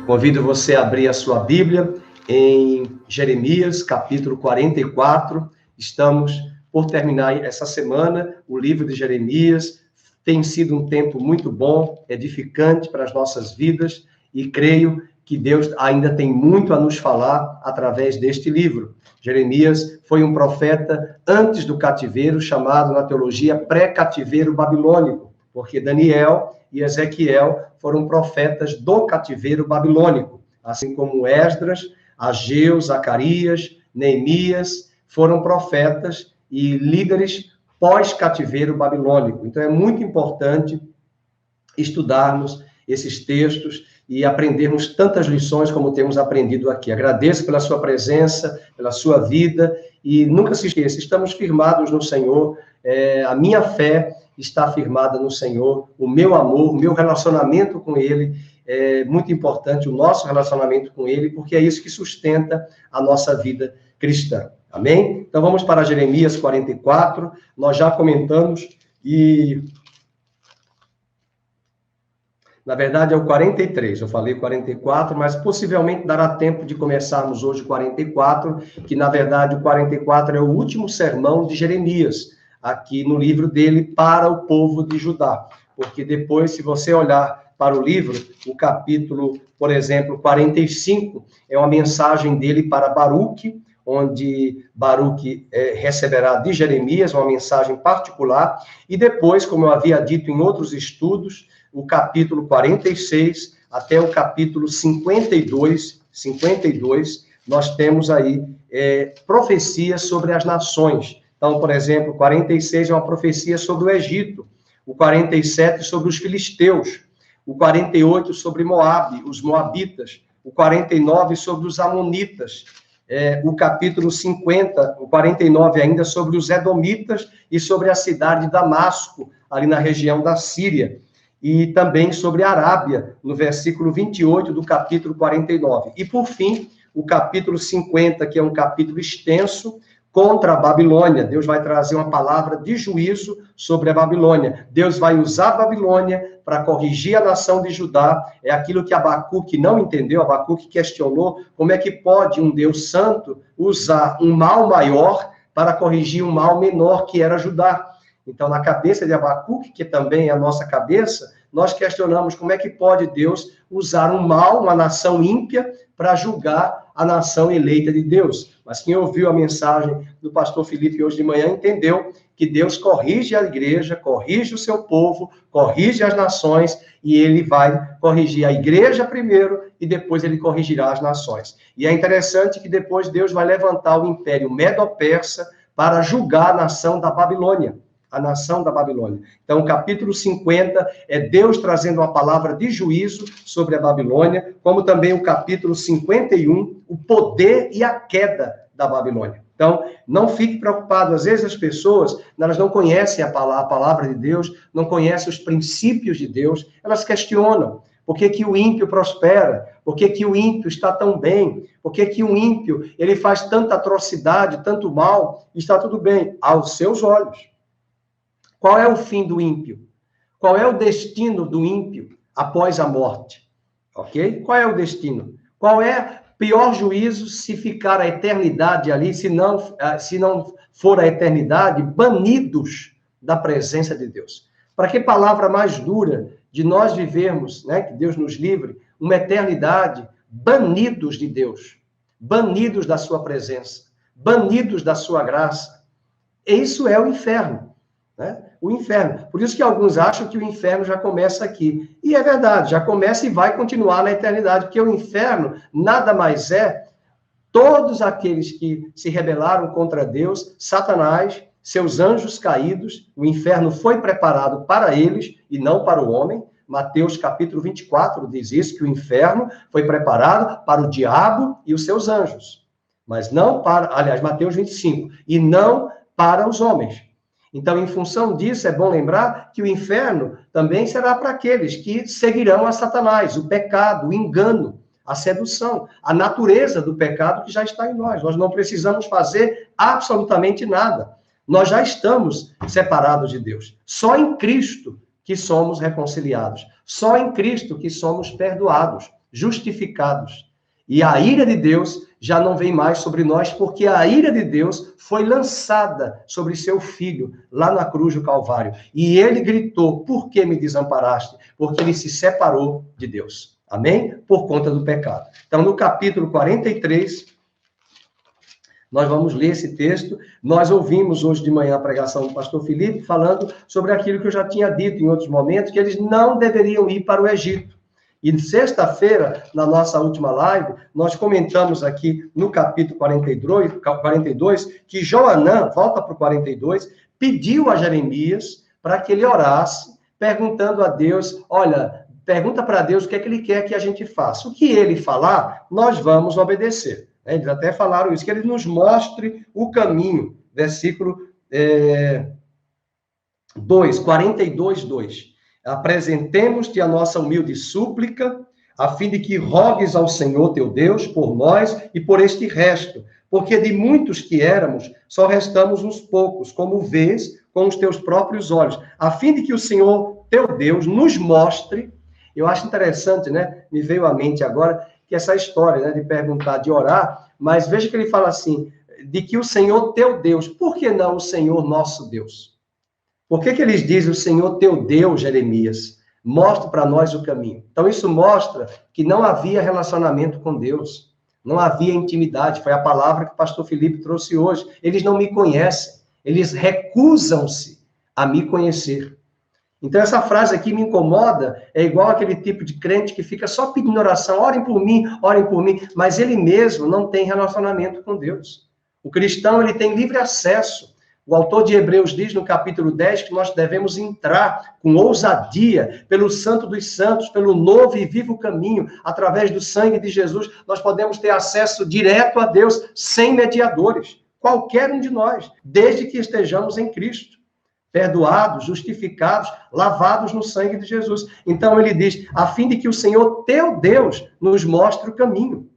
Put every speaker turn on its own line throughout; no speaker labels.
Convido você a abrir a sua Bíblia em Jeremias, capítulo 44. Estamos por terminar essa semana o livro de Jeremias. Tem sido um tempo muito bom, edificante para as nossas vidas, e creio que Deus ainda tem muito a nos falar através deste livro. Jeremias foi um profeta antes do cativeiro, chamado na teologia pré-cativeiro babilônico, porque Daniel e Ezequiel foram profetas do cativeiro babilônico, assim como Esdras, Ageu, Zacarias, Neemias foram profetas e líderes pós-cativeiro babilônico. Então é muito importante estudarmos esses textos e aprendermos tantas lições como temos aprendido aqui. Agradeço pela sua presença, pela sua vida, e nunca se esqueça, estamos firmados no Senhor, a minha fé está firmada no Senhor, o meu amor, o meu relacionamento com Ele é muito importante, o nosso relacionamento com Ele, porque é isso que sustenta a nossa vida cristã. Amém? Então vamos para Jeremias 44, nós já comentamos e... Na verdade, é o 43, eu falei 44, mas possivelmente dará tempo de começarmos hoje o 44, que na verdade o 44 é o último sermão de Jeremias, aqui no livro dele para o povo de Judá. Porque depois, se você olhar para o livro, o capítulo, por exemplo, 45, é uma mensagem dele para Baruque, onde Baruque receberá de Jeremias uma mensagem particular, e depois, como eu havia dito em outros estudos, o capítulo 46 até o capítulo 52, nós temos aí profecias sobre as nações. Então, por exemplo, o 46 é uma profecia sobre o Egito, o 47 sobre os filisteus, o 48 sobre Moabe, os moabitas, o 49 sobre os amonitas, o capítulo 50, o 49 ainda sobre os edomitas e sobre a cidade de Damasco, ali na região da Síria, e também sobre a Arábia, no versículo 28 do capítulo 49. E, por fim, o capítulo 50, que é um capítulo extenso, contra a Babilônia. Deus vai trazer uma palavra de juízo sobre a Babilônia. Deus vai usar a Babilônia para corrigir a nação de Judá. É aquilo que Abacuque não entendeu, Abacuque questionou como é que pode um Deus santo usar um mal maior para corrigir um mal menor, que era Judá. Então, na cabeça de Abacuque, que também é a nossa cabeça, nós questionamos como é que pode Deus usar um mal, uma nação ímpia, para julgar a nação eleita de Deus. Mas quem ouviu a mensagem do pastor Felipe hoje de manhã entendeu que Deus corrige a igreja, corrige o seu povo, corrige as nações, e ele vai corrigir a igreja primeiro e depois ele corrigirá as nações. E é interessante que depois Deus vai levantar o império medo-persa para julgar a nação da Babilônia. A nação da Babilônia. Então, o capítulo 50 é Deus trazendo uma palavra de juízo sobre a Babilônia, como também o capítulo 51, o poder e a queda da Babilônia. Então, não fique preocupado. Às vezes as pessoas, elas não conhecem a palavra de Deus, não conhecem os princípios de Deus, elas questionam. Por que que o ímpio prospera? Por que que o ímpio está tão bem? Por que que o ímpio ele faz tanta atrocidade, tanto mal, e está tudo bem? Aos seus olhos. Qual é o fim do ímpio? Qual é o destino do ímpio após a morte? Ok? Qual é o destino? Qual é o pior juízo se ficar a eternidade ali, se não for a eternidade, banidos da presença de Deus? Para que palavra mais dura de nós vivermos, né, que Deus nos livre, uma eternidade banidos de Deus, banidos da sua presença, banidos da sua graça. Isso é o inferno. Né? O inferno. Por isso que alguns acham que o inferno já começa aqui. E é verdade, já começa e vai continuar na eternidade, porque o inferno nada mais é todos aqueles que se rebelaram contra Deus, Satanás, seus anjos caídos, o inferno foi preparado para eles e não para o homem. Mateus capítulo 24 diz isso, que o inferno foi preparado para o diabo e os seus anjos. Mas não para, aliás, Mateus 25, e não para os homens. Então, em função disso, é bom lembrar que o inferno também será para aqueles que seguirão a Satanás, o pecado, o engano, a sedução, a natureza do pecado que já está em nós. Nós não precisamos fazer absolutamente nada. Nós já estamos separados de Deus. Só em Cristo que somos reconciliados. Só em Cristo que somos perdoados. justificados. E a ira de Deus já não vem mais sobre nós, porque a ira de Deus foi lançada sobre seu filho, lá na cruz do Calvário. E ele gritou, por que me desamparaste? Porque ele se separou de Deus. Amém? Por conta do pecado. Então, no capítulo 43, nós vamos ler esse texto. Nós ouvimos hoje de manhã a pregação do pastor Felipe falando sobre aquilo que eu já tinha dito em outros momentos, que eles não deveriam ir para o Egito. E sexta-feira, na nossa última live, nós comentamos aqui no capítulo 42 que Joanã, volta para o 42, pediu a Jeremias para que ele orasse, perguntando a Deus, olha, pergunta para Deus o que é que ele quer que a gente faça. O que ele falar, nós vamos obedecer. Eles até falaram isso, que ele nos mostre o caminho. Versículo 42, 2. Apresentemos-te a nossa humilde súplica, a fim de que rogues ao Senhor teu Deus por nós e por este resto, porque de muitos que éramos, só restamos uns poucos, como vês com os teus próprios olhos, a fim de que o Senhor teu Deus nos mostre. Eu acho interessante, né? Me veio à mente agora que essa história, né, de perguntar, de orar, mas veja que ele fala assim, de que o Senhor teu Deus, por que não o Senhor nosso Deus? Por que eles dizem o Senhor teu Deus, Jeremias? Mostra para nós o caminho. Então, isso mostra que não havia relacionamento com Deus. Não havia intimidade. Foi a palavra que o pastor Felipe trouxe hoje. Eles não me conhecem. Eles recusam-se a me conhecer. Então, essa frase aqui me incomoda. É igual aquele tipo de crente que fica só pedindo oração. Orem por mim, mas ele mesmo não tem relacionamento com Deus. O cristão, ele tem livre acesso. O autor de Hebreus diz no capítulo 10 que nós devemos entrar com ousadia pelo Santo dos Santos, pelo novo e vivo caminho, através do sangue de Jesus, nós podemos ter acesso direto a Deus, sem mediadores, qualquer um de nós, desde que estejamos em Cristo, perdoados, justificados, lavados no sangue de Jesus. Então ele diz, a fim de que o Senhor teu Deus nos mostre o caminho,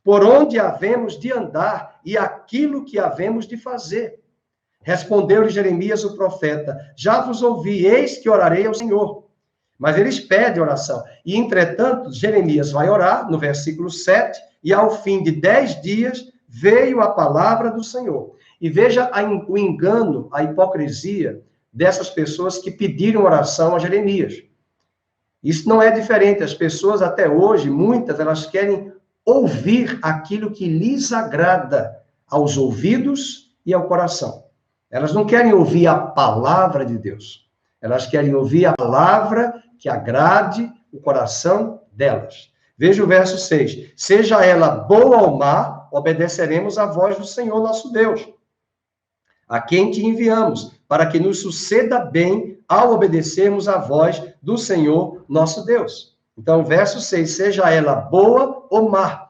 por onde havemos de andar e aquilo que havemos de fazer. Respondeu-lhe Jeremias, o profeta, já vos ouvi, eis que orarei ao Senhor. Mas eles pedem oração. E, entretanto, Jeremias vai orar, no versículo 7, e ao fim de 10 dias, veio a palavra do Senhor. E veja o engano, a hipocrisia dessas pessoas que pediram oração a Jeremias. Isso não é diferente. As pessoas, até hoje, muitas, elas querem ouvir aquilo que lhes agrada aos ouvidos e ao coração. Elas não querem ouvir a palavra de Deus. Elas querem ouvir a palavra que agrade o coração delas. Veja o verso 6. Seja ela boa ou má, obedeceremos à voz do Senhor nosso Deus, a quem te enviamos, para que nos suceda bem ao obedecermos à voz do Senhor nosso Deus. Então, verso 6. Seja ela boa ou má.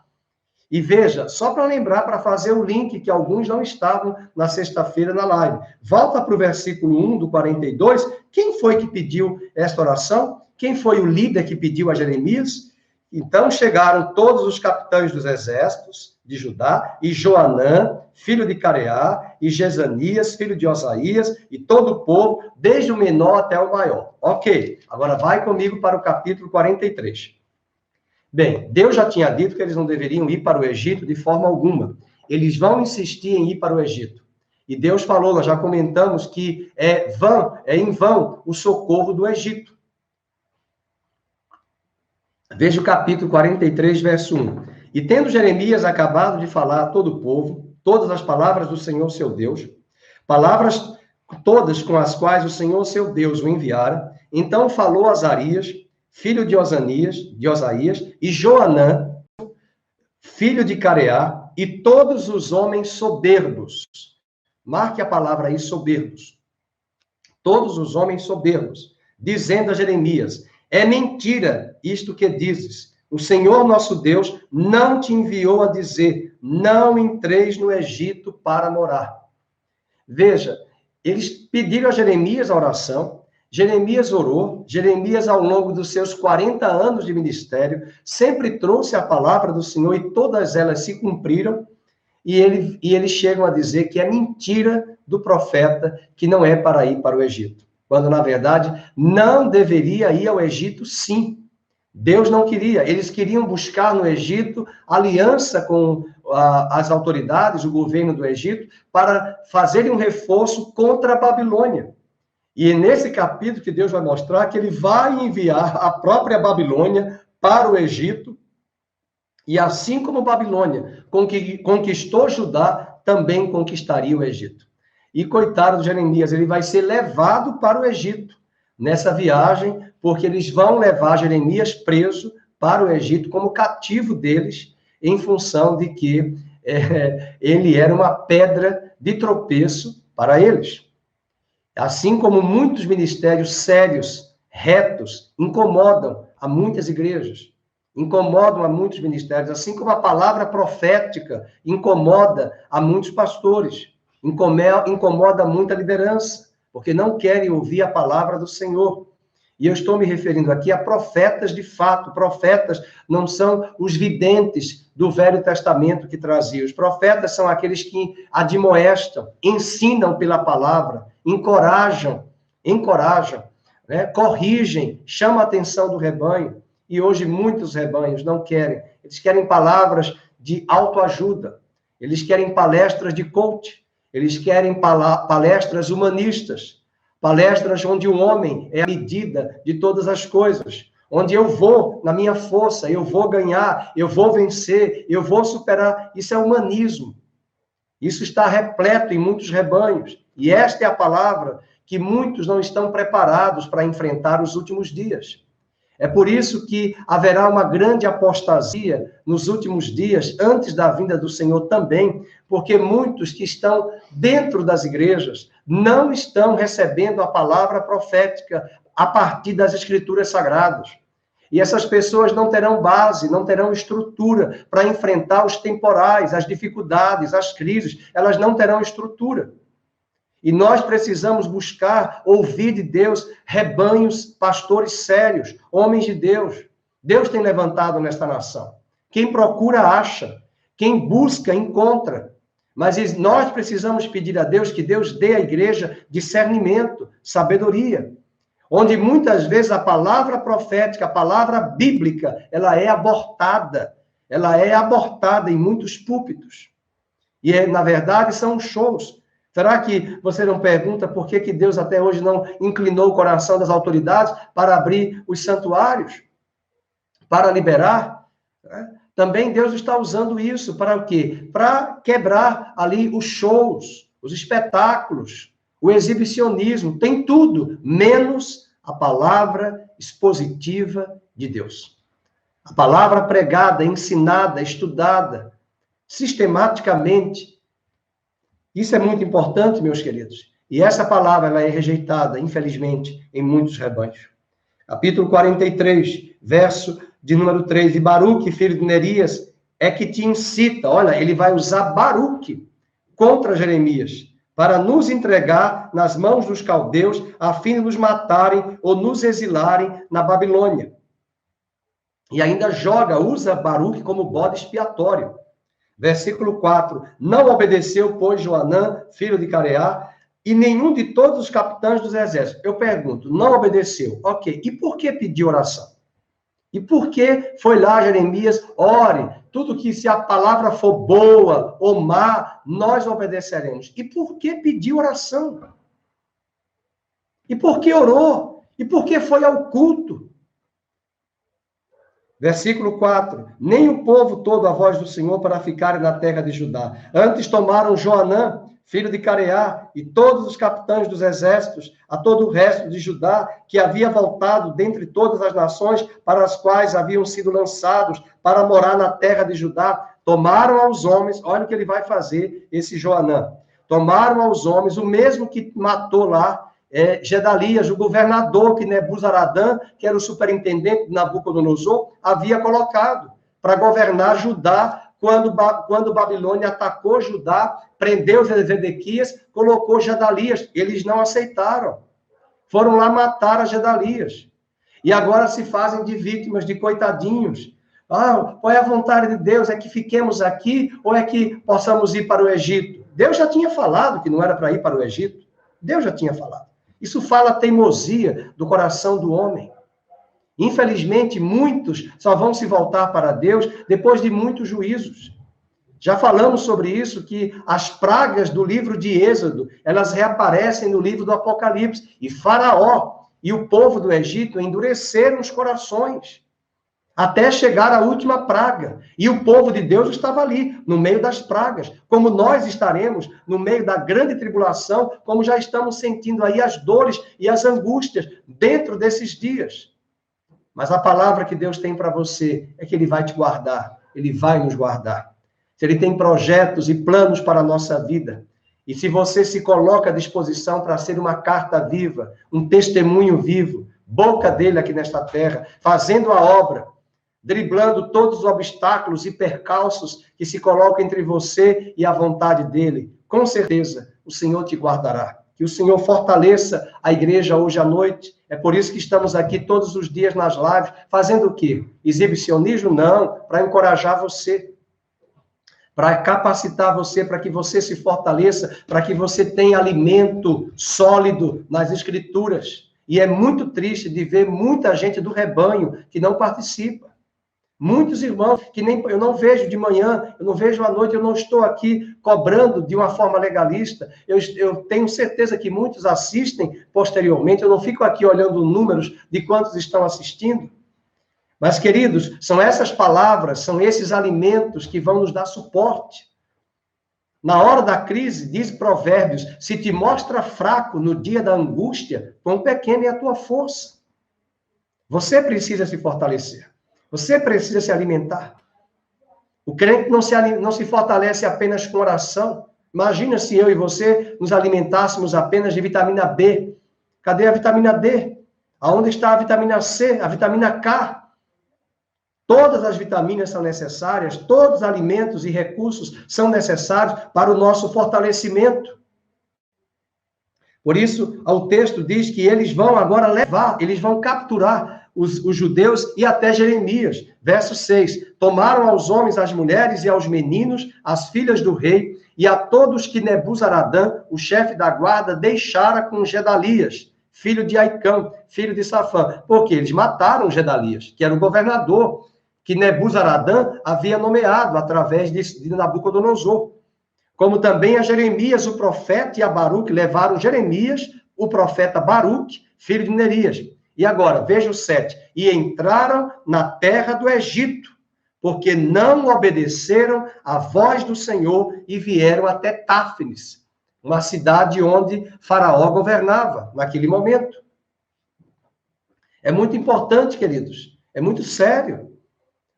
E veja, só para lembrar, para fazer o link, que alguns não estavam na sexta-feira na live. Volta para o versículo 1 do 42. Quem foi que pediu esta oração? Quem foi o líder que pediu a Jeremias? Então chegaram todos os capitães dos exércitos de Judá, e Joanã, filho de Careá, e Jezanias, filho de Osaías, e todo o povo, desde o menor até o maior. Ok, agora vai comigo para o capítulo 43. Bem, Deus já tinha dito que eles não deveriam ir para o Egito de forma alguma. Eles vão insistir em ir para o Egito. E Deus falou, nós já comentamos, que é em vão o socorro do Egito. Veja o capítulo 43, verso 1. E tendo Jeremias acabado de falar a todo o povo, todas as palavras do Senhor seu Deus, palavras todas com as quais o Senhor seu Deus o enviara, então falou Azarias, filho de Osaías, e Joanã, filho de Careá, e todos os homens soberbos. Marque a palavra aí, soberbos. Todos os homens soberbos, dizendo a Jeremias, é mentira isto que dizes. O Senhor nosso Deus não te enviou a dizer, não entreis no Egito para morar. Veja, eles pediram a Jeremias a oração, Jeremias orou, Jeremias, ao longo dos seus 40 anos de ministério, sempre trouxe a palavra do Senhor e todas elas se cumpriram, e eles chegam a dizer que é mentira do profeta que não é para ir para o Egito. Quando, na verdade, não deveria ir ao Egito, sim. Deus não queria. Eles queriam buscar no Egito aliança com as autoridades, o governo do Egito, para fazerem um reforço contra a Babilônia. E é nesse capítulo que Deus vai mostrar que ele vai enviar a própria Babilônia para o Egito, e assim como Babilônia conquistou Judá, também conquistaria o Egito. E coitado de Jeremias, ele vai ser levado para o Egito nessa viagem, porque eles vão levar Jeremias preso para o Egito como cativo deles, em função de que ele era uma pedra de tropeço para eles. Assim como muitos ministérios sérios, retos, incomodam a muitas igrejas, incomodam a muitos ministérios, assim como a palavra profética incomoda a muitos pastores, incomoda muita liderança, porque não querem ouvir a palavra do Senhor. E eu estou me referindo aqui a profetas de fato. Profetas não são os videntes do Velho Testamento que traziam. Os profetas são aqueles que admoestam, ensinam pela palavra, encorajam, né? Corrigem, chamam a atenção do rebanho. E hoje muitos rebanhos não querem. Eles querem palavras de autoajuda. Eles querem palestras de coach. Eles querem palestras humanistas. Palestras onde o homem é a medida de todas as coisas. Onde eu vou, na minha força, eu vou ganhar, eu vou vencer, eu vou superar. Isso é humanismo. Isso está repleto em muitos rebanhos. E esta é a palavra que muitos não estão preparados para enfrentar os últimos dias. É por isso que haverá uma grande apostasia nos últimos dias, antes da vinda do Senhor também, porque muitos que estão dentro das igrejas não estão recebendo a palavra profética a partir das escrituras sagradas. E essas pessoas não terão base, não terão estrutura para enfrentar os temporais, as dificuldades, as crises. Elas não terão estrutura. E nós precisamos buscar ouvir de Deus rebanhos, pastores sérios, homens de Deus. Deus tem levantado nesta nação. Quem procura, acha. Quem busca, encontra. Mas nós precisamos pedir a Deus que Deus dê à igreja discernimento, sabedoria. Onde muitas vezes a palavra profética, a palavra bíblica, ela é abortada. Ela é abortada em muitos púlpitos. E, na verdade, são shows. Será que você não pergunta por que Deus até hoje não inclinou o coração das autoridades para abrir os santuários? Para liberar? Também Deus está usando isso para o quê? Para quebrar ali os shows, os espetáculos, o exibicionismo. Tem tudo, menos a palavra expositiva de Deus. A palavra pregada, ensinada, estudada, sistematicamente. Isso é muito importante, meus queridos. E essa palavra ela é rejeitada, infelizmente, em muitos rebanhos. Capítulo 43, verso de número 3. E Baruque, filho de Nerias, é que te incita. Olha, ele vai usar Baruque contra Jeremias, para nos entregar nas mãos dos caldeus, a fim de nos matarem ou nos exilarem na Babilônia. E ainda usa Baruque como bode expiatório. Versículo 4. Não obedeceu, pois, Joanã, filho de Careá, e nenhum de todos os capitães dos exércitos. Eu pergunto, não obedeceu. Ok. E por que pediu oração? E por que foi lá Jeremias? Ore. Tudo que se a palavra for boa ou má, nós obedeceremos. E por que pediu oração? E por que orou? E por que foi ao culto? Versículo 4. Nem o povo todo a voz do Senhor para ficarem na terra de Judá. Antes tomaram Joanã, filho de Careá, e todos os capitães dos exércitos, a todo o resto de Judá, que havia voltado dentre todas as nações para as quais haviam sido lançados para morar na terra de Judá, tomaram aos homens, olha o que ele vai fazer, esse Joanã. Tomaram aos homens, o mesmo que matou lá, Gedalias, o governador que Nebuzaradã, que era o superintendente de Nabucodonosor, havia colocado para governar Judá quando Babilônia atacou Judá, prendeu Zedequias, colocou Gedalias. Eles não aceitaram. Foram lá matar a Gedalias. E agora se fazem de vítimas, de coitadinhos. Qual é a vontade de Deus? É que fiquemos aqui ou é que possamos ir para o Egito? Deus já tinha falado que não era para ir para o Egito. Deus já tinha falado. Isso fala a teimosia do coração do homem. Infelizmente, muitos só vão se voltar para Deus depois de muitos juízos. Já falamos sobre isso, que as pragas do livro de Êxodo, elas reaparecem no livro do Apocalipse. E Faraó e o povo do Egito endureceram os corações, até chegar à última praga. E o povo de Deus estava ali, no meio das pragas. Como nós estaremos no meio da grande tribulação, como já estamos sentindo aí as dores e as angústias dentro desses dias. Mas a palavra que Deus tem para você é que Ele vai te guardar, Ele vai nos guardar. Se Ele tem projetos e planos para a nossa vida, e se você se coloca à disposição para ser uma carta viva, um testemunho vivo, boca dele aqui nesta terra, fazendo a obra, driblando todos os obstáculos e percalços que se colocam entre você e a vontade dele, com certeza o Senhor te guardará. Que o Senhor fortaleça a igreja hoje à noite. É por isso que estamos aqui todos os dias nas lives, fazendo o quê? Exibicionismo? Não, para encorajar você, para capacitar você, para que você se fortaleça, para que você tenha alimento sólido nas Escrituras. E é muito triste de ver muita gente do rebanho que não participa. Muitos irmãos que nem eu não vejo de manhã, eu não vejo à noite, eu não estou aqui cobrando de uma forma legalista. Eu tenho certeza que muitos assistem posteriormente, eu não fico aqui olhando números de quantos estão assistindo. Mas, queridos, são essas palavras, são esses alimentos que vão nos dar suporte. Na hora da crise, diz Provérbios, se te mostra fraco no dia da angústia, quão pequena é a tua força. Você precisa se fortalecer. Você precisa se alimentar. O crente não se fortalece apenas com oração. Imagina se eu e você nos alimentássemos apenas de vitamina B. Cadê a vitamina D? Aonde está a vitamina C, a vitamina K? Todas as vitaminas são necessárias, todos os alimentos e recursos são necessários para o nosso fortalecimento. Por isso, o texto diz que eles vão agora levar, eles vão capturar os judeus e até Jeremias. Verso 6. Tomaram aos homens, às mulheres e aos meninos, as filhas do rei, e a todos que Nebuzaradã, o chefe da guarda, deixara com Gedalias, filho de Aicão, filho de Safã. Porque eles mataram Gedalias, que era o governador que Nebuzaradã havia nomeado através de Nabucodonosor. Como também a Jeremias, o profeta, e a Baruque levaram Jeremias, o profeta Baruque, filho de Nerias. E agora, veja o 7. E entraram na terra do Egito, porque não obedeceram à voz do Senhor e vieram até Táfnis, uma cidade onde Faraó governava naquele momento. É muito importante, queridos. É muito sério.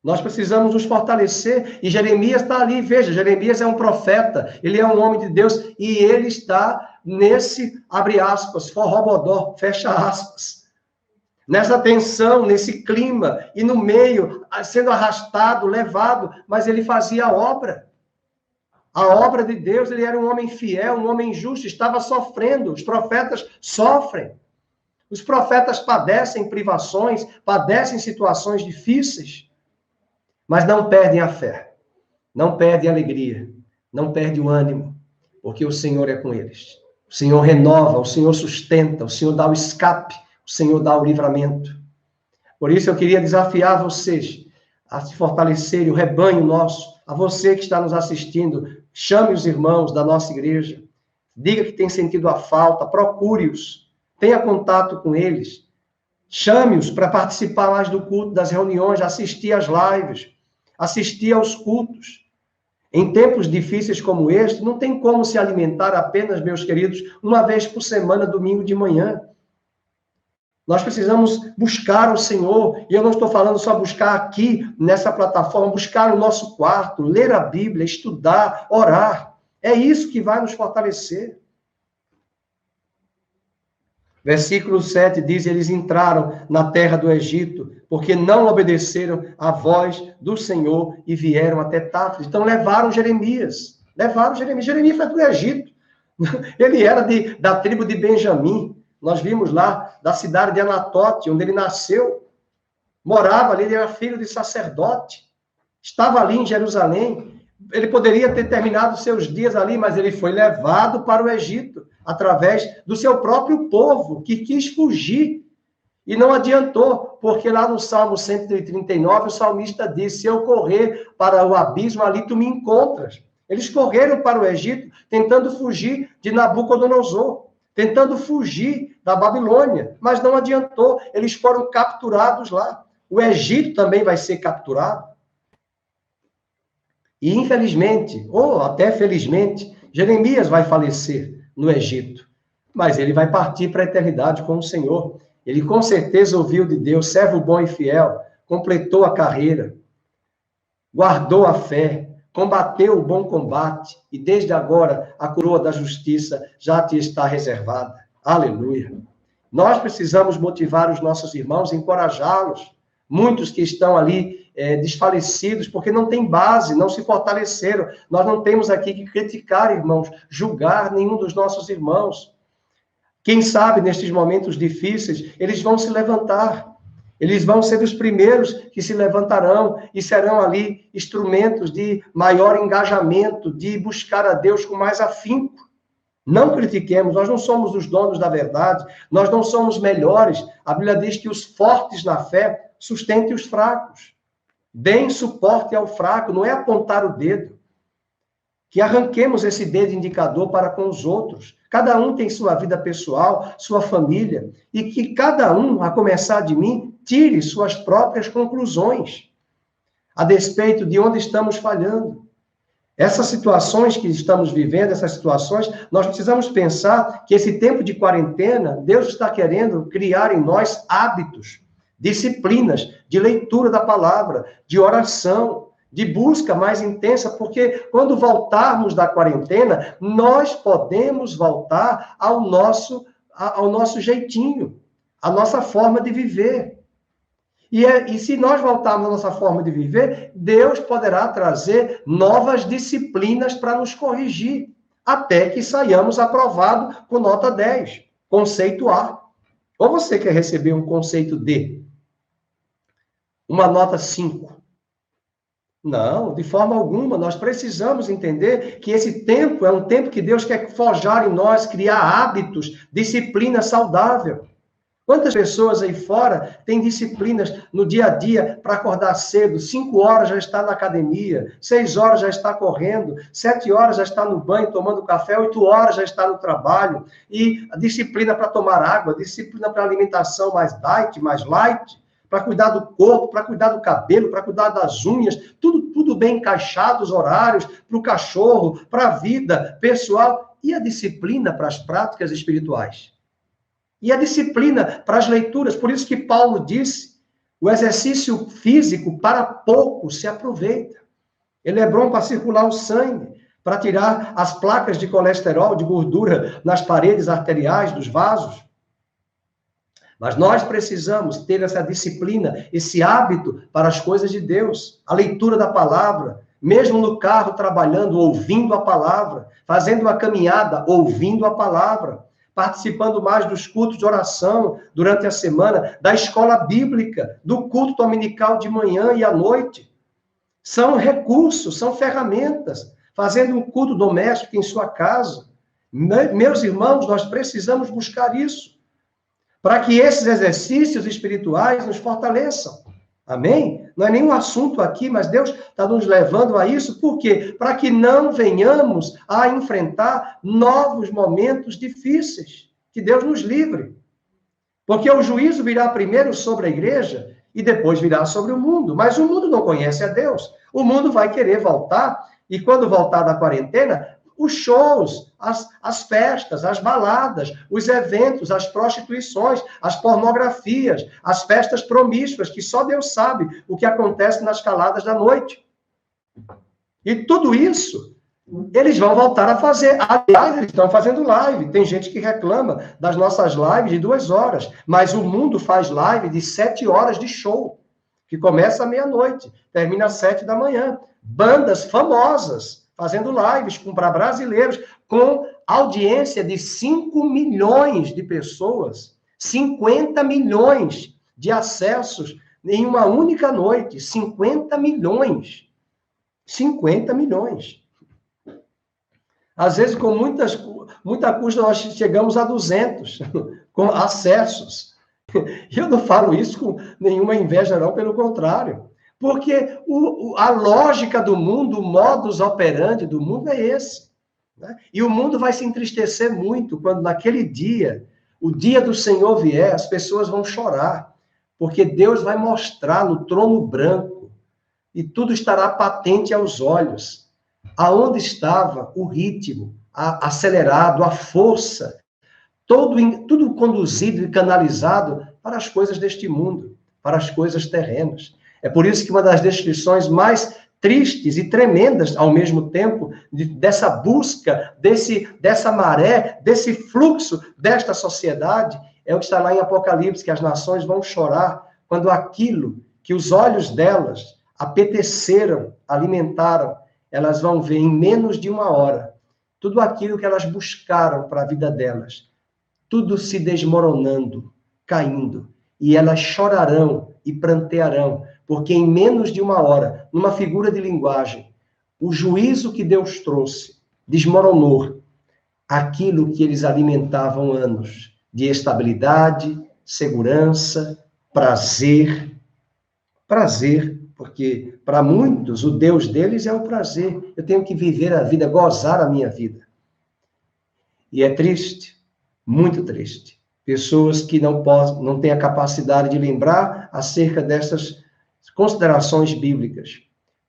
Nós precisamos nos fortalecer. E Jeremias está ali, veja, Jeremias é um profeta, ele é um homem de Deus, e ele está nesse, abre aspas, forrobodó, fecha aspas, nessa tensão, nesse clima, e no meio, sendo arrastado, levado, mas ele fazia a obra de Deus. Ele era um homem fiel, um homem justo, estava sofrendo. Os profetas sofrem. Os profetas padecem privações, padecem situações difíceis, mas não perdem a fé, não perdem a alegria, não perdem o ânimo, porque o Senhor é com eles. O Senhor renova, o Senhor sustenta, o Senhor dá o escape, o Senhor dá o livramento. Por isso eu queria desafiar vocês a se fortalecerem, o rebanho nosso, a você que está nos assistindo, chame os irmãos da nossa igreja, diga que tem sentido a falta, procure-os, tenha contato com eles, chame-os para participar mais do culto, das reuniões, assistir às lives, assistir aos cultos. Em tempos difíceis como este, não tem como se alimentar apenas, meus queridos, uma vez por semana, domingo de manhã. Nós precisamos buscar o Senhor, e eu não estou falando só buscar aqui, nessa plataforma, buscar no nosso quarto, ler a Bíblia, estudar, orar. É isso que vai nos fortalecer. Versículo 7 diz, eles entraram na terra do Egito, porque não obedeceram à voz do Senhor e vieram até Táfnis. Então levaram Jeremias. Jeremias foi para o Egito. Ele era da tribo de Benjamim. Nós vimos lá, da cidade de Anatote, onde ele nasceu. Morava ali, ele era filho de sacerdote. Estava ali em Jerusalém. Ele poderia ter terminado seus dias ali, mas ele foi levado para o Egito, através do seu próprio povo, que quis fugir. E não adiantou, porque lá no Salmo 139, o salmista disse, se eu correr para o abismo, ali tu me encontras. Eles correram para o Egito, tentando fugir de Nabucodonosor, tentando fugir da Babilônia, mas não adiantou, eles foram capturados lá. O Egito também vai ser capturado. E infelizmente, ou até felizmente, Jeremias vai falecer no Egito, mas ele vai partir para a eternidade com o Senhor. Ele com certeza ouviu de Deus, servo bom e fiel, completou a carreira, guardou a fé, combateu o bom combate, e desde agora a coroa da justiça já te está reservada. Aleluia. Nós precisamos motivar os nossos irmãos, encorajá-los. Muitos que estão ali desfalecidos, porque não tem base, não se fortaleceram. Nós não temos aqui que criticar, irmãos, julgar nenhum dos nossos irmãos. Quem sabe, nestes momentos difíceis, eles vão se levantar. Eles vão ser os primeiros que se levantarão e serão ali instrumentos de maior engajamento, de buscar a Deus com mais afinco. Não critiquemos, nós não somos os donos da verdade, nós não somos melhores. A Bíblia diz que os fortes na fé sustentem os fracos. Deem suporte ao fraco, não é apontar o dedo. Que arranquemos esse dedo indicador para com os outros. Cada um tem sua vida pessoal, sua família, e que cada um, a começar de mim, tire suas próprias conclusões, a despeito de onde estamos falhando. Essas situações que estamos vivendo, essas situações, nós precisamos pensar que esse tempo de quarentena, Deus está querendo criar em nós hábitos, disciplinas de leitura da palavra, de oração, de busca mais intensa, porque quando voltarmos da quarentena, nós podemos voltar ao nosso jeitinho, à nossa forma de viver. E se nós voltarmos à nossa forma de viver, Deus poderá trazer novas disciplinas para nos corrigir, até que saiamos aprovados com nota 10, conceito A. Ou você quer receber um conceito D? Uma nota 5? Não, de forma alguma. Nós precisamos entender que esse tempo é um tempo que Deus quer forjar em nós, criar hábitos, disciplina saudável. Quantas pessoas aí fora têm disciplinas no dia a dia para acordar cedo? 5 horas já está na academia, 6 horas já está correndo, 7 horas já está no banho tomando café, 8 horas já está no trabalho. E a disciplina para tomar água, disciplina para alimentação mais diet, mais light, para cuidar do corpo, para cuidar do cabelo, para cuidar das unhas, tudo bem encaixado, os horários, para o cachorro, para a vida pessoal. E a disciplina para as práticas espirituais? E a disciplina para as leituras? Por isso que Paulo disse, o exercício físico para pouco se aproveita. Ele é bom para circular o sangue, para tirar as placas de colesterol, de gordura nas paredes arteriais dos vasos. Mas nós precisamos ter essa disciplina, esse hábito para as coisas de Deus, a leitura da palavra, mesmo no carro trabalhando, ouvindo a palavra, fazendo uma caminhada, ouvindo a palavra, participando mais dos cultos de oração durante a semana, da escola bíblica, do culto dominical de manhã e à noite. São recursos, são ferramentas, fazendo um culto doméstico em sua casa. Meus irmãos, nós precisamos buscar isso, para que esses exercícios espirituais nos fortaleçam. Amém? Não é nenhum assunto aqui, mas Deus está nos levando a isso. Por quê? Para que não venhamos a enfrentar novos momentos difíceis. Que Deus nos livre. Porque o juízo virá primeiro sobre a igreja e depois virá sobre o mundo. Mas o mundo não conhece a Deus. O mundo vai querer voltar, e quando voltar da quarentena, os shows, as festas, as baladas, os eventos, as prostituições, as pornografias, as festas promíscuas, que só Deus sabe o que acontece nas caladas da noite. E tudo isso, eles vão voltar a fazer. Aliás, eles estão fazendo live. Tem gente que reclama das nossas lives de 2 horas, mas o mundo faz live de 7 horas de show, que começa à meia-noite, termina às 7 da manhã. Bandas famosas fazendo lives para brasileiros, com audiência de 5 milhões de pessoas, 50 milhões de acessos em uma única noite, 50 milhões. 50 milhões. Às vezes, com muita custa, nós chegamos a 200 com acessos. E eu não falo isso com nenhuma inveja, não, pelo contrário. Porque a lógica do mundo, o modus operandi do mundo é esse. Né? E o mundo vai se entristecer muito quando naquele dia, o dia do Senhor vier, as pessoas vão chorar. Porque Deus vai mostrar no trono branco e tudo estará patente aos olhos. Aonde estava o ritmo acelerado, a força, tudo conduzido e canalizado para as coisas deste mundo, para as coisas terrenas. É por isso que uma das descrições mais tristes e tremendas, ao mesmo tempo, dessa busca, dessa maré, desse fluxo desta sociedade, é o que está lá em Apocalipse, que as nações vão chorar quando aquilo que os olhos delas apeteceram, alimentaram, elas vão ver em menos de uma hora tudo aquilo que elas buscaram para a vida delas, tudo se desmoronando, caindo, e elas chorarão e prantearão, porque em menos de uma hora, numa figura de linguagem, o juízo que Deus trouxe desmoronou aquilo que eles alimentavam anos, de estabilidade, segurança, prazer, porque para muitos o Deus deles é o prazer. Eu tenho que viver a vida, gozar a minha vida. E é triste, muito triste. Pessoas que não têm a capacidade de lembrar acerca dessas considerações bíblicas.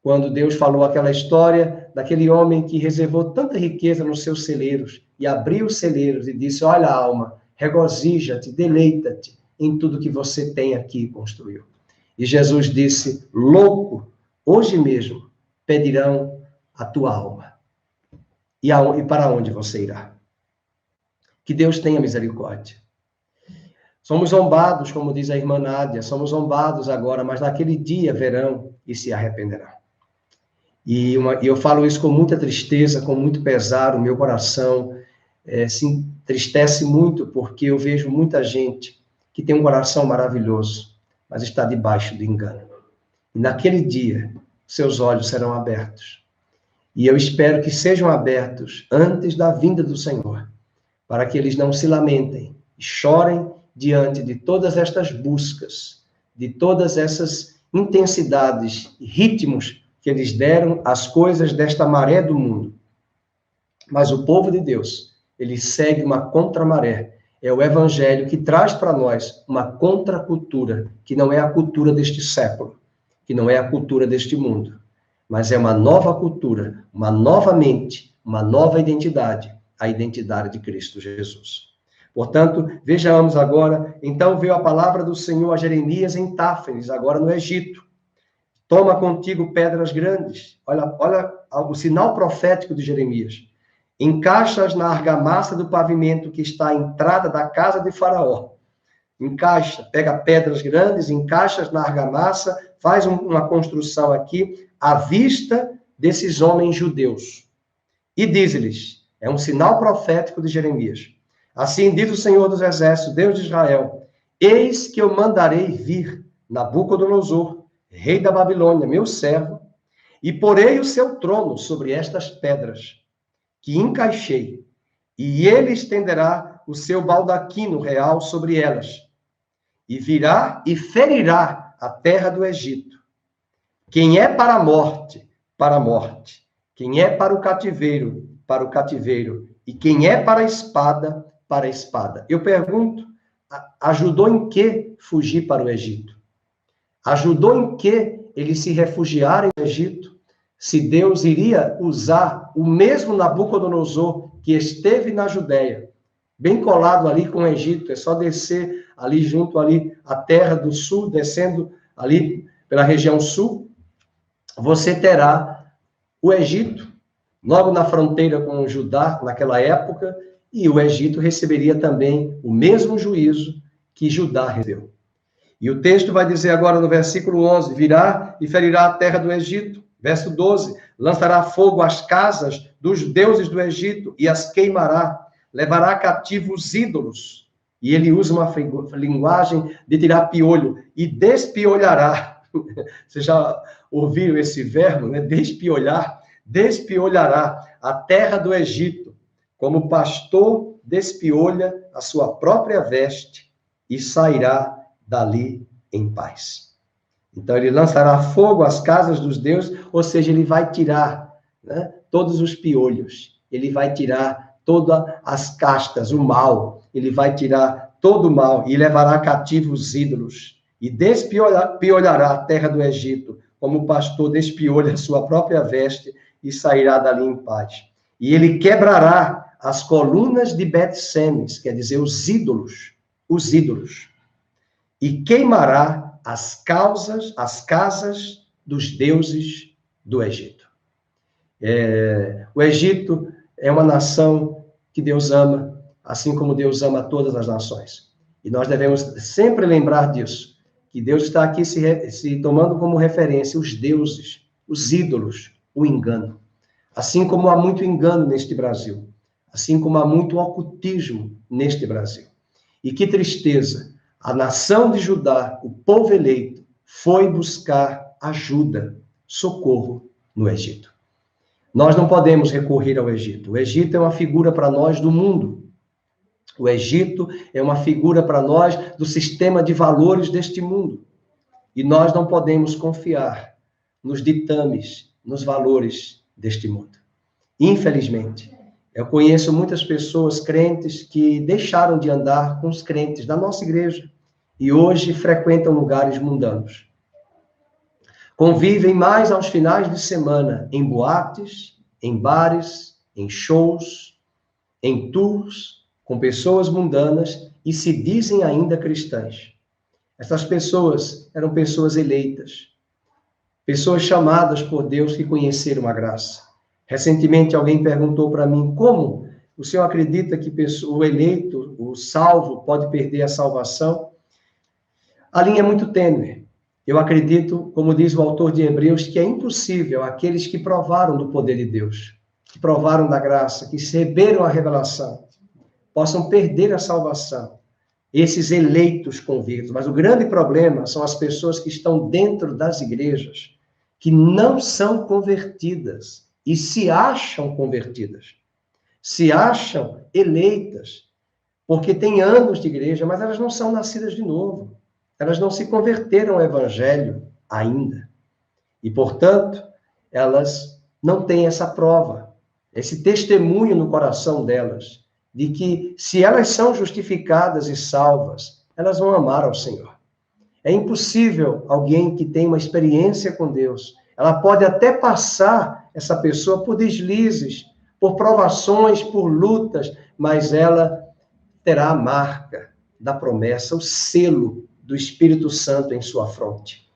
Quando Deus falou aquela história daquele homem que reservou tanta riqueza nos seus celeiros e abriu os celeiros e disse: olha, alma, regozija-te, deleita-te em tudo que você tem aqui e construiu. E Jesus disse: louco, hoje mesmo pedirão a tua alma. E para onde você irá? Que Deus tenha misericórdia. Somos zombados, como diz a irmã Nádia, somos zombados agora, mas naquele dia verão e se arrependerão. E eu falo isso com muita tristeza, com muito pesar, o meu coração se entristece muito, porque eu vejo muita gente que tem um coração maravilhoso, mas está debaixo do engano. E naquele dia, seus olhos serão abertos. E eu espero que sejam abertos antes da vinda do Senhor, para que eles não se lamentem e chorem diante de todas estas buscas, de todas essas intensidades e ritmos que eles deram às coisas desta maré do mundo. Mas o povo de Deus, ele segue uma contramaré. É o evangelho que traz para nós uma contracultura, que não é a cultura deste século, que não é a cultura deste mundo, mas é uma nova cultura, uma nova mente, uma nova identidade, a identidade de Cristo Jesus. Portanto, vejamos agora, então veio a palavra do Senhor a Jeremias em Táfenes, agora no Egito. Toma contigo pedras grandes. Olha o sinal profético de Jeremias. Encaixas na argamassa do pavimento que está à entrada da casa de Faraó. Encaixa, pega pedras grandes, encaixas na argamassa, faz uma construção aqui, à vista desses homens judeus. E diz-lhes, é um sinal profético de Jeremias. Assim diz o Senhor dos Exércitos, Deus de Israel, eis que eu mandarei vir Nabucodonosor, rei da Babilônia, meu servo, e porei o seu trono sobre estas pedras, que encaixei, e ele estenderá o seu baldaquino real sobre elas, e virá e ferirá a terra do Egito. Quem é para a morte, para a morte. Quem é para o cativeiro, para o cativeiro. E quem é para a espada, para a espada. Eu pergunto, ajudou em que fugir para o Egito? Ajudou em que eles se refugiarem no Egito? Se Deus iria usar o mesmo Nabucodonosor que esteve na Judéia, bem colado ali com o Egito, é só descer ali junto ali a terra do sul, descendo ali pela região sul, você terá o Egito, logo na fronteira com o Judá, naquela época, e o Egito receberia também o mesmo juízo que Judá recebeu. E o texto vai dizer agora no versículo 11, virá e ferirá a terra do Egito. Verso 12, lançará fogo às casas dos deuses do Egito e as queimará, levará cativo os ídolos. E ele usa uma linguagem de tirar piolho, e despiolhará. Vocês já ouviram esse verbo, né? Despiolhar. Despiolhará a terra do Egito, como o pastor despiolha a sua própria veste, e sairá dali em paz. Então, ele lançará fogo às casas dos deuses, ou seja, ele vai tirar, né, todos os piolhos, ele vai tirar todas as castas, o mal, ele vai tirar todo o mal e levará cativo os ídolos e despiolhará a terra do Egito, como o pastor despiolha a sua própria veste e sairá dali em paz. E ele quebrará as colunas de Bet-Semes, quer dizer, os ídolos, e queimará as casas dos deuses do Egito. O Egito é uma nação que Deus ama, assim como Deus ama todas as nações. E nós devemos sempre lembrar disso, que Deus está aqui se tomando como referência os deuses, os ídolos, o engano. Assim como há muito engano neste Brasil, assim como há muito ocultismo neste Brasil. E que tristeza, a nação de Judá, o povo eleito, foi buscar ajuda, socorro no Egito. Nós não podemos recorrer ao Egito. O Egito é uma figura para nós do mundo. O Egito é uma figura para nós do sistema de valores deste mundo. E nós não podemos confiar nos ditames, nos valores deste mundo. Infelizmente, eu conheço muitas pessoas crentes que deixaram de andar com os crentes da nossa igreja e hoje frequentam lugares mundanos. Convivem mais aos finais de semana em boates, em bares, em shows, em tours, com pessoas mundanas e se dizem ainda cristãs. Essas pessoas eram pessoas eleitas, pessoas chamadas por Deus que conheceram a graça. Recentemente alguém perguntou para mim, como o senhor acredita que o eleito, o salvo, pode perder a salvação? A linha é muito tênue. Eu acredito, como diz o autor de Hebreus, que é impossível aqueles que provaram do poder de Deus, que provaram da graça, que receberam a revelação, possam perder a salvação. Esses eleitos convictos. Mas o grande problema são as pessoas que estão dentro das igrejas, que não são convertidas e se acham convertidas, se acham eleitas, porque têm anos de igreja, mas elas não são nascidas de novo. Elas não se converteram ao evangelho ainda. E, portanto, elas não têm essa prova, esse testemunho no coração delas, de que, se elas são justificadas e salvas, elas vão amar ao Senhor. É impossível alguém que tem uma experiência com Deus, ela pode até passar essa pessoa por deslizes, por provações, por lutas, mas ela terá a marca da promessa, o selo do Espírito Santo em sua fronte.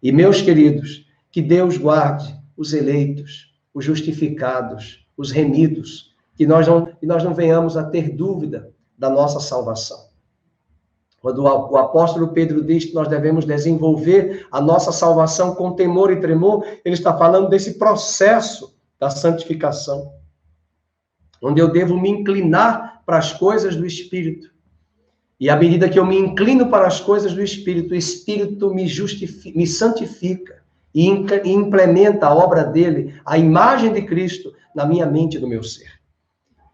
E, meus queridos, que Deus guarde os eleitos, os justificados, os remidos, que nós não venhamos a ter dúvida da nossa salvação. Quando o apóstolo Pedro diz que nós devemos desenvolver a nossa salvação com temor e tremor, ele está falando desse processo da santificação, onde eu devo me inclinar para as coisas do Espírito. E à medida que eu me inclino para as coisas do Espírito, o Espírito me santifica e implementa a obra dele, a imagem de Cristo, na minha mente e no meu ser.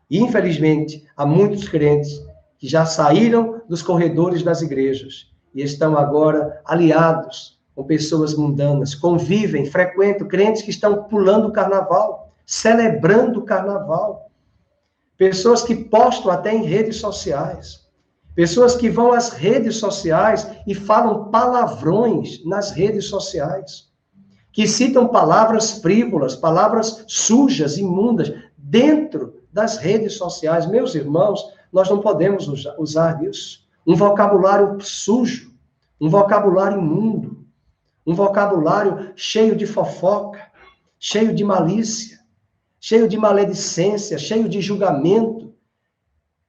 E, infelizmente, há muitos crentes que já saíram dos corredores das igrejas e estão agora aliados com pessoas mundanas, convivem, frequentam, crentes que estão pulando o carnaval, celebrando o carnaval. Pessoas que postam até em redes sociais. Pessoas que vão às redes sociais e falam palavrões nas redes sociais. Que citam palavras frívolas, palavras sujas, imundas, dentro das redes sociais. Meus irmãos, nós não podemos usar isso. Um vocabulário sujo, um vocabulário imundo, um vocabulário cheio de fofoca, cheio de malícia, cheio de maledicência, cheio de julgamento.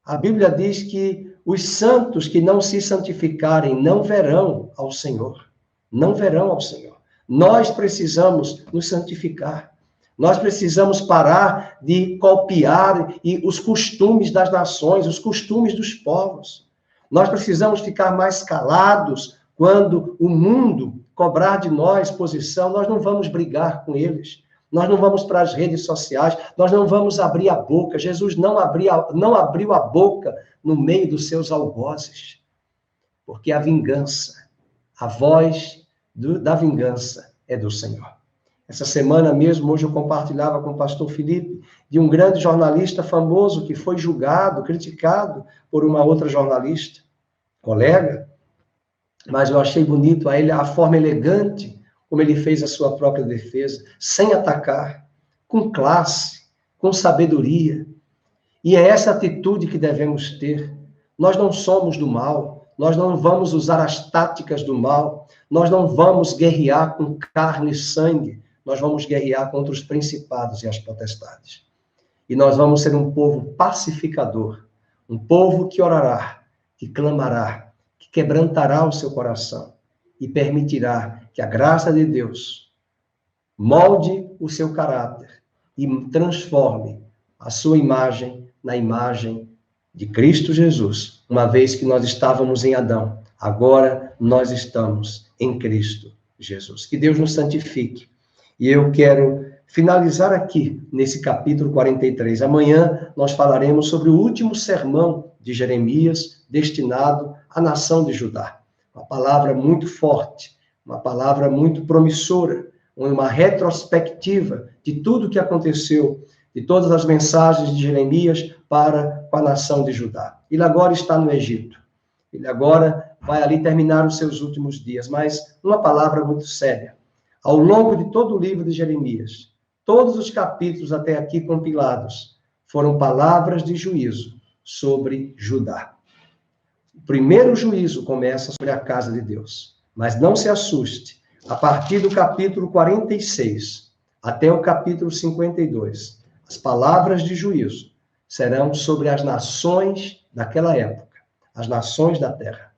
A Bíblia diz que os santos que não se santificarem não verão ao Senhor. Não verão ao Senhor. Nós precisamos nos santificar. Nós precisamos parar de copiar os costumes das nações, os costumes dos povos. Nós precisamos ficar mais calados quando o mundo cobrar de nós posição. Nós não vamos brigar com eles. Nós não vamos para as redes sociais. Nós não vamos abrir a boca. Jesus não abriu a boca no meio dos seus algozes. porque a vingança, a voz da vingança é do Senhor. Essa semana mesmo, hoje eu compartilhava com o pastor Felipe, de um grande jornalista famoso que foi julgado, criticado por uma outra jornalista, colega, mas eu achei bonito a ele a forma elegante como ele fez a sua própria defesa, sem atacar, com classe, com sabedoria. E é essa atitude que devemos ter. Nós não somos do mal, nós não vamos usar as táticas do mal, nós não vamos guerrear com carne e sangue, nós vamos guerrear contra os principados e as potestades. E nós vamos ser um povo pacificador, um povo que orará, que clamará, que quebrantará o seu coração e permitirá que a graça de Deus molde o seu caráter e transforme a sua imagem na imagem de Cristo Jesus. Uma vez que nós estávamos em Adão, agora nós estamos em Cristo Jesus. Que Deus nos santifique. E eu quero finalizar aqui, nesse capítulo 43. Amanhã nós falaremos sobre o último sermão de Jeremias, destinado à nação de Judá. Uma palavra muito forte, uma palavra muito promissora, uma retrospectiva de tudo que aconteceu, de todas as mensagens de Jeremias para com a nação de Judá. Ele agora está no Egito. Ele agora vai ali terminar os seus últimos dias. Mas uma palavra muito séria. Ao longo de todo o livro de Jeremias, todos os capítulos até aqui compilados, foram palavras de juízo sobre Judá. O primeiro juízo começa sobre a casa de Deus. Mas não se assuste. A partir do capítulo 46 até o capítulo 52, as palavras de juízo serão sobre as nações daquela época, as nações da terra.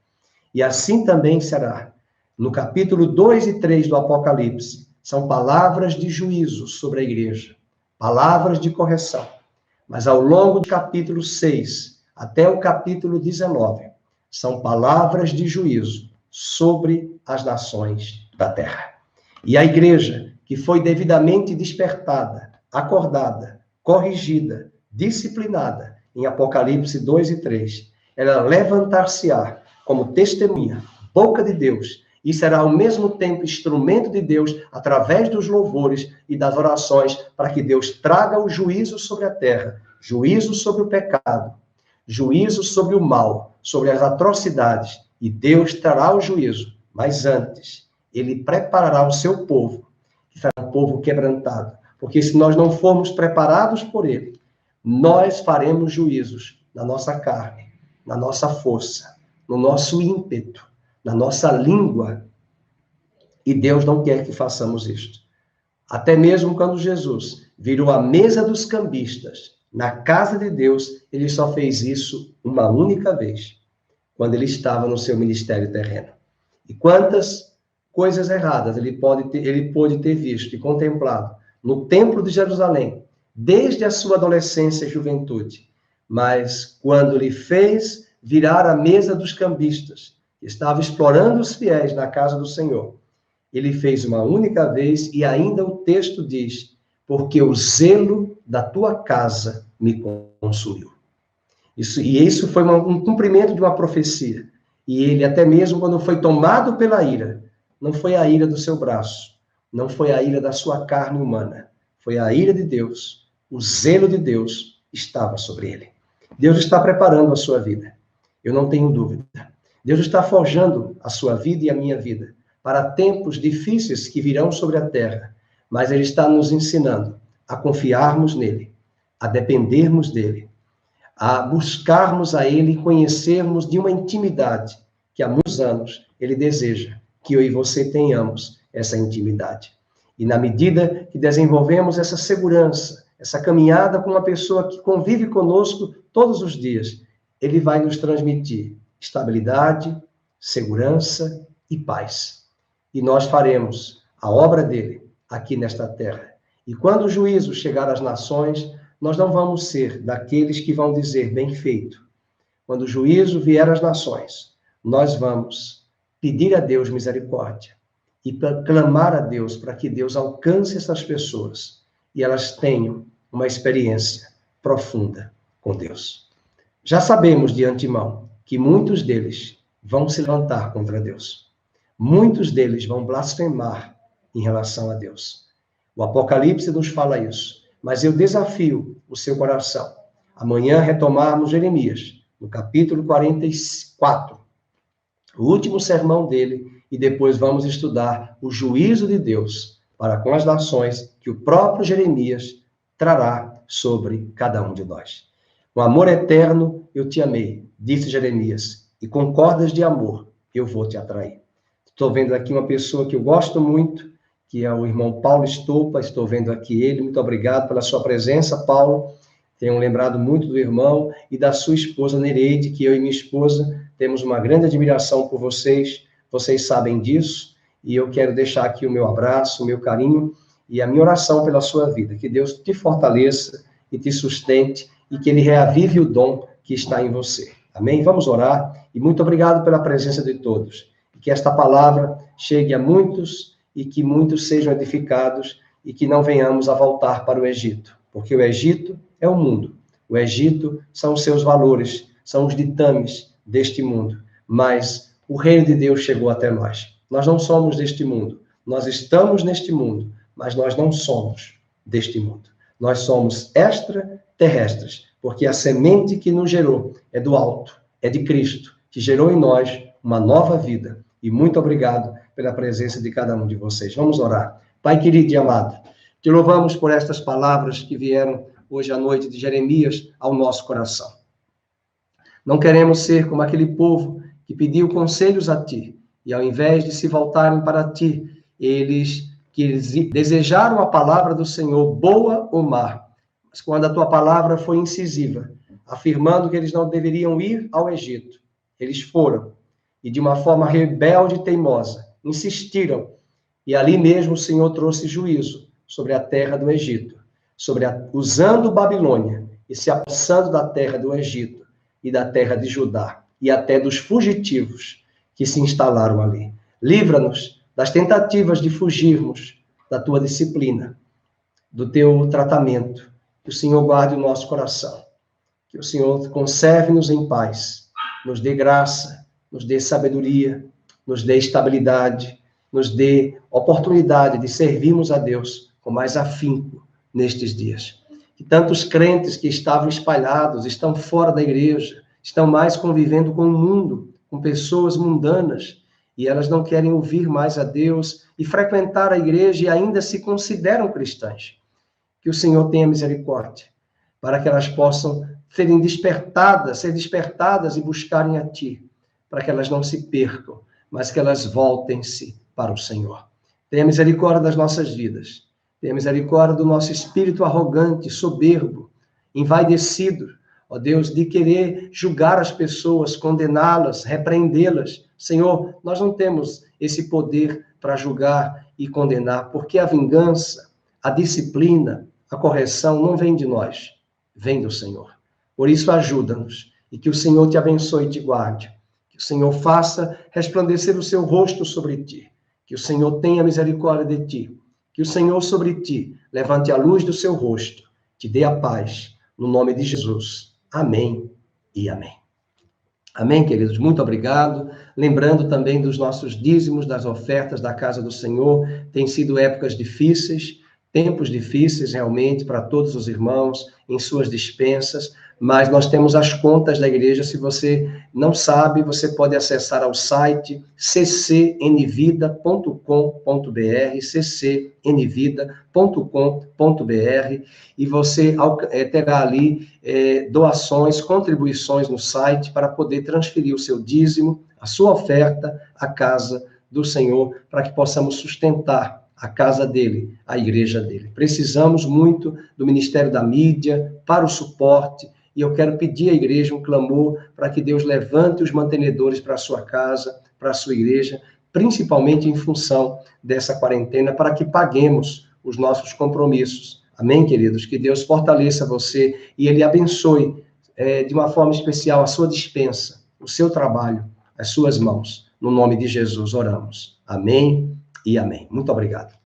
E assim também será. No capítulo 2 e 3 do Apocalipse, são palavras de juízo sobre a igreja, palavras de correção. Mas ao longo do capítulo 6 até o capítulo 19, são palavras de juízo sobre as nações da terra. E a igreja, que foi devidamente despertada, acordada, corrigida, disciplinada, em Apocalipse 2 e 3, ela levantar-se-á como testemunha, boca de Deus, e será ao mesmo tempo instrumento de Deus através dos louvores e das orações para que Deus traga o juízo sobre a terra, juízo sobre o pecado, juízo sobre o mal, sobre as atrocidades, e Deus trará o juízo, mas antes, ele preparará o seu povo, que será um povo quebrantado, porque se nós não formos preparados por ele, nós faremos juízos na nossa carne, na nossa força, no nosso ímpeto, na nossa língua, e Deus não quer que façamos isto. Até mesmo quando Jesus virou a mesa dos cambistas na casa de Deus, ele só fez isso uma única vez, quando ele estava no seu ministério terreno. E quantas coisas erradas ele pôde ter visto e contemplado no templo de Jerusalém, desde a sua adolescência e juventude. Mas quando ele fez virar a mesa dos cambistas, estava explorando os fiéis na casa do Senhor, ele fez uma única vez, e ainda o texto diz, porque o zelo da tua casa me consumiu. Isso foi um cumprimento de uma profecia. E ele, até mesmo quando foi tomado pela ira, não foi a ira do seu braço, não foi a ira da sua carne humana, foi a ira de Deus, o zelo de Deus estava sobre ele. Deus está preparando a sua vida, eu não tenho dúvida. Deus está forjando a sua vida e a minha vida para tempos difíceis que virão sobre a terra, mas ele está nos ensinando a confiarmos nele, a dependermos dele, a buscarmos a ele e conhecermos de uma intimidade que há muitos anos ele deseja que eu e você tenhamos essa intimidade. E na medida que desenvolvemos essa segurança, essa caminhada com uma pessoa que convive conosco todos os dias, ele vai nos transmitir estabilidade, segurança e paz. E nós faremos a obra dele aqui nesta terra. E quando o juízo chegar às nações, nós não vamos ser daqueles que vão dizer bem feito. Quando o juízo vier às nações, nós vamos pedir a Deus misericórdia e clamar a Deus para que Deus alcance essas pessoas e elas tenham uma experiência profunda com Deus. Já sabemos de antemão que muitos deles vão se levantar contra Deus. Muitos deles vão blasfemar em relação a Deus. O Apocalipse nos fala isso. Mas eu desafio o seu coração. Amanhã retomarmos Jeremias, no capítulo 44, o último sermão dele, e depois vamos estudar o juízo de Deus para com as nações que o próprio Jeremias trará sobre cada um de nós. Com amor eterno eu te amei, disse Jeremias, e com cordas de amor eu vou te atrair. Estou vendo aqui uma pessoa que eu gosto muito, que é o irmão Paulo Estopa, estou vendo aqui ele, muito obrigado pela sua presença, Paulo. Tenho lembrado muito do irmão e da sua esposa Nereide, que eu e minha esposa temos uma grande admiração por vocês, vocês sabem disso, e eu quero deixar aqui o meu abraço, o meu carinho e a minha oração pela sua vida, que Deus te fortaleça e te sustente, e que Ele reavive o dom que está em você. Amém? Vamos orar, e muito obrigado pela presença de todos, e que esta palavra chegue a muitos, e que muitos sejam edificados, e que não venhamos a voltar para o Egito, porque o Egito é o mundo, o Egito são os seus valores, são os ditames deste mundo, mas o reino de Deus chegou até nós. Nós não somos deste mundo, nós estamos neste mundo, mas nós não somos deste mundo. Nós somos extraterrestres, porque a semente que nos gerou é do alto, é de Cristo, que gerou em nós uma nova vida. E muito obrigado pela presença de cada um de vocês. Vamos orar. Pai querido e amado, te louvamos por estas palavras que vieram hoje à noite de Jeremias ao nosso coração. Não queremos ser como aquele povo que pediu conselhos a ti, e ao invés de se voltarem para ti, eles desejaram a palavra do Senhor, boa ou má, mas quando a tua palavra foi incisiva, afirmando que eles não deveriam ir ao Egito, eles foram, e de uma forma rebelde e teimosa, insistiram, e ali mesmo o Senhor trouxe juízo sobre a terra do Egito, usando Babilônia e se apossando da terra do Egito e da terra de Judá, e até dos fugitivos que se instalaram ali. Livra-nos das tentativas de fugirmos da tua disciplina, do teu tratamento. Que o Senhor guarde o nosso coração. Que o Senhor conserve-nos em paz, nos dê graça, nos dê sabedoria, nos dê estabilidade, nos dê oportunidade de servirmos a Deus com mais afinco nestes dias. Que tantos crentes que estavam espalhados, estão fora da igreja, estão mais convivendo com o mundo, com pessoas mundanas, e elas não querem ouvir mais a Deus e frequentar a igreja e ainda se consideram cristãs. Que o Senhor tenha misericórdia, para que elas possam ser despertadas e buscarem a Ti, para que elas não se percam, mas que elas voltem-se para o Senhor. Tenha misericórdia das nossas vidas, tenha misericórdia do nosso espírito arrogante, soberbo, envaidecido, ó Deus, de querer julgar as pessoas, condená-las, repreendê-las. Senhor, nós não temos esse poder para julgar e condenar, porque a vingança, a disciplina, a correção não vem de nós, vem do Senhor. Por isso, ajuda-nos e que o Senhor te abençoe e te guarde. Que o Senhor faça resplandecer o seu rosto sobre ti. Que o Senhor tenha misericórdia de ti. Que o Senhor sobre ti levante a luz do seu rosto, te dê a paz, no nome de Jesus. Amém e amém. Amém, queridos? Muito obrigado. Lembrando também dos nossos dízimos, das ofertas da casa do Senhor. Tem sido épocas difíceis, tempos difíceis realmente para todos os irmãos em suas dispensas, mas nós temos as contas da igreja. Se você não sabe, você pode acessar ao site ccnvida.com.br, ccnvida.com.br, e você terá ali doações, contribuições no site para poder transferir o seu dízimo, a sua oferta à casa do Senhor, para que possamos sustentar a casa dele, a igreja dele. Precisamos muito do Ministério da Mídia para o suporte, e eu quero pedir à igreja um clamor para que Deus levante os mantenedores para a sua casa, para a sua igreja, principalmente em função dessa quarentena, para que paguemos os nossos compromissos. Amém, queridos? Que Deus fortaleça você e Ele abençoe de uma forma especial a sua dispensa, o seu trabalho, as suas mãos. No nome de Jesus oramos. Amém e amém. Muito obrigado.